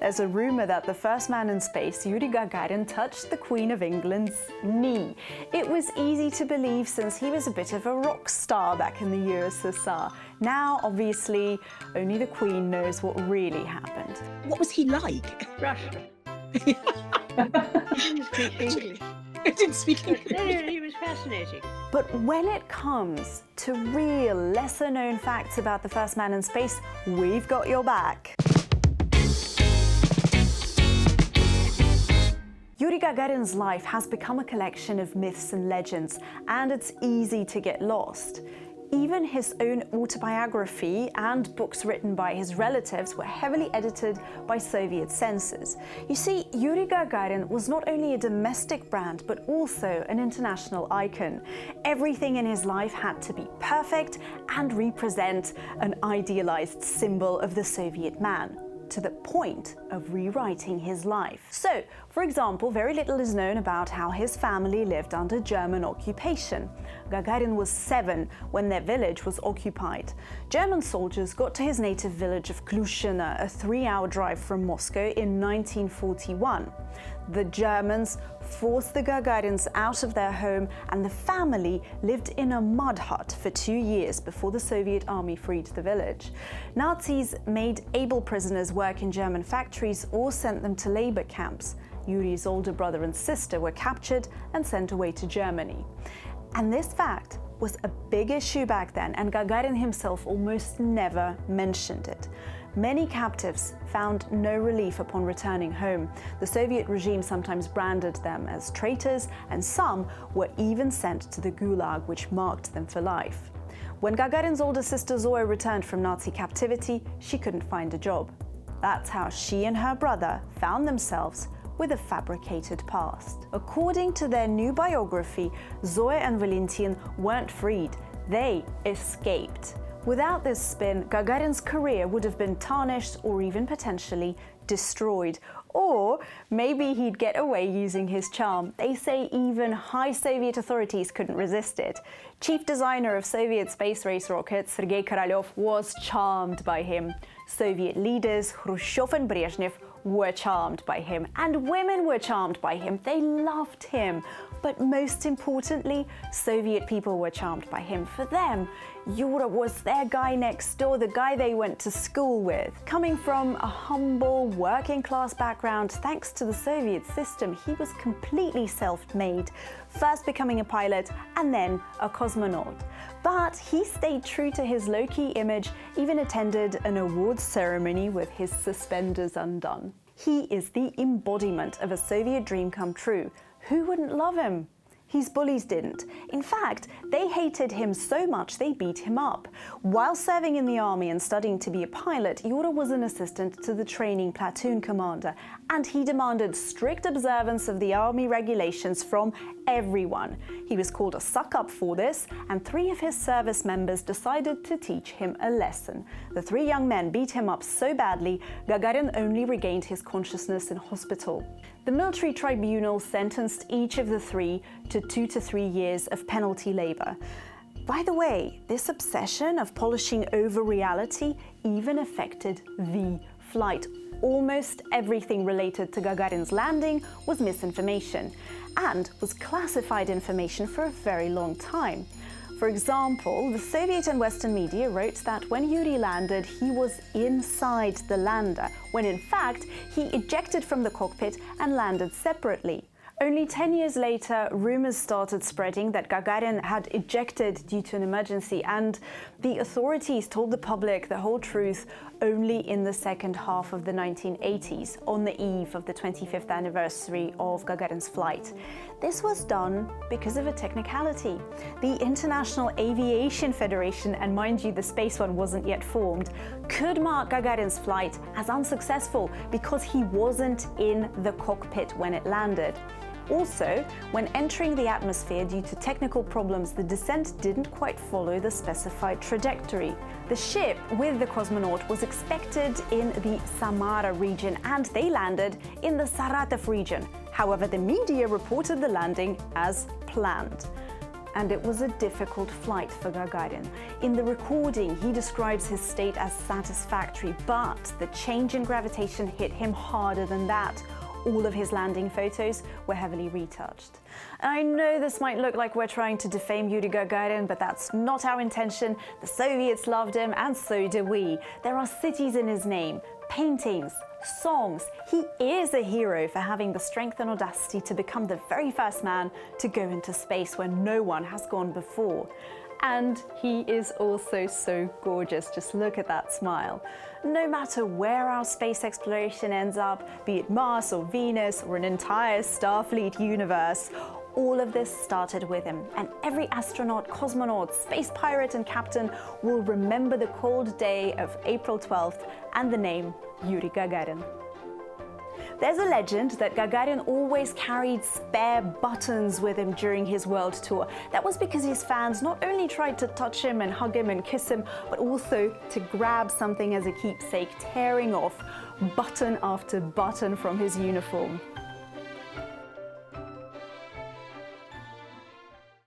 There's a rumor that the first man in space, Yuri Gagarin, touched the Queen of England's knee. It was easy to believe since he was a bit of a rock star back in the USSR. Now, obviously, only the Queen knows what really happened. What was he like? Russian. He didn't speak English. He didn't speak English. No, he was fascinating. But when it comes to real, lesser-known facts about the first man in space, we've got your back. Yuri Gagarin's life has become a collection of myths and legends, and it's easy to get lost. Even his own autobiography and books written by his relatives were heavily edited by Soviet censors. You see, Yuri Gagarin was not only a domestic brand, but also an international icon. Everything in his life had to be perfect and represent an idealized symbol of the Soviet man, to the point of rewriting his life. So, for example, very little is known about how his family lived under German occupation. Gagarin was 7 when their village was occupied. German soldiers got to his native village of Klushino, a 3-hour drive from Moscow, in 1941. The Germans forced the Gagarins out of their home, and the family lived in a mud hut for 2 years before the Soviet army freed the village. Nazis made able prisoners work in German factories or sent them to labor camps. Yuri's older brother and sister were captured and sent away to Germany. And this fact was a big issue back then, and Gagarin himself almost never mentioned it. Many captives found no relief upon returning home. The Soviet regime sometimes branded them as traitors, and some were even sent to the Gulag, which marked them for life. When Gagarin's older sister Zoya returned from Nazi captivity, she couldn't find a job. That's how she and her brother found themselves with a fabricated past. According to their new biography, Zoya and Valentin weren't freed, they escaped. Without this spin, Gagarin's career would have been tarnished or even potentially destroyed. Or maybe he'd get away using his charm. They say even high Soviet authorities couldn't resist it. Chief designer of Soviet space race rockets, Sergei Korolev, was charmed by him. Soviet leaders, Khrushchev and Brezhnev, were charmed by him, and women were charmed by him. They loved him. But most importantly, Soviet people were charmed by him. For them, Yuri was their guy next door, the guy they went to school with. Coming from a humble, working-class background, thanks to the Soviet system, he was completely self-made, first becoming a pilot and then a cosmonaut. But he stayed true to his low-key image, even attended an awards ceremony with his suspenders undone. He is the embodiment of a Soviet dream come true. Who wouldn't love him? His bullies didn't. In fact, they hated him so much they beat him up. While serving in the army and studying to be a pilot, Yuri was an assistant to the training platoon commander, and he demanded strict observance of the army regulations from everyone. He was called a suck-up for this, and 3 of his service members decided to teach him a lesson. The 3 young men beat him up so badly, Gagarin only regained his consciousness in hospital. The military tribunal sentenced each of the 3 to 2 to 3 years of penalty labor. By the way, this obsession of polishing over reality even affected the flight. Almost everything related to Gagarin's landing was misinformation and was classified information for a very long time. For example, the Soviet and Western media wrote that when Yuri landed, he was inside the lander, when in fact he ejected from the cockpit and landed separately. Only 10 years later, rumors started spreading that Gagarin had ejected due to an emergency, and the authorities told the public the whole truth only in the second half of the 1980s, on the eve of the 25th anniversary of Gagarin's flight. This was done because of a technicality. The International Aviation Federation, and mind you, the space one wasn't yet formed, could mark Gagarin's flight as unsuccessful because he wasn't in the cockpit when it landed. Also, when entering the atmosphere due to technical problems, the descent didn't quite follow the specified trajectory. The ship with the cosmonaut was expected in the Samara region, and they landed in the Saratov region. However, the media reported the landing as planned. And it was a difficult flight for Gagarin. In the recording, he describes his state as satisfactory, but the change in gravitation hit him harder than that. All of his landing photos were heavily retouched. And I know this might look like we're trying to defame Yuri Gagarin, but that's not our intention. The Soviets loved him, and so do we. There are cities in his name, paintings, songs. He is a hero for having the strength and audacity to become the very first man to go into space where no one has gone before. And he is also so gorgeous. Just look at that smile. No matter where our space exploration ends up, be it Mars or Venus or an entire Starfleet universe, all of this started with him. And every astronaut, cosmonaut, space pirate and captain will remember the cold day of April 12th and the name Yuri Gagarin. There's a legend that Gagarin always carried spare buttons with him during his world tour. That was because his fans not only tried to touch him and hug him and kiss him, but also to grab something as a keepsake, tearing off button after button from his uniform.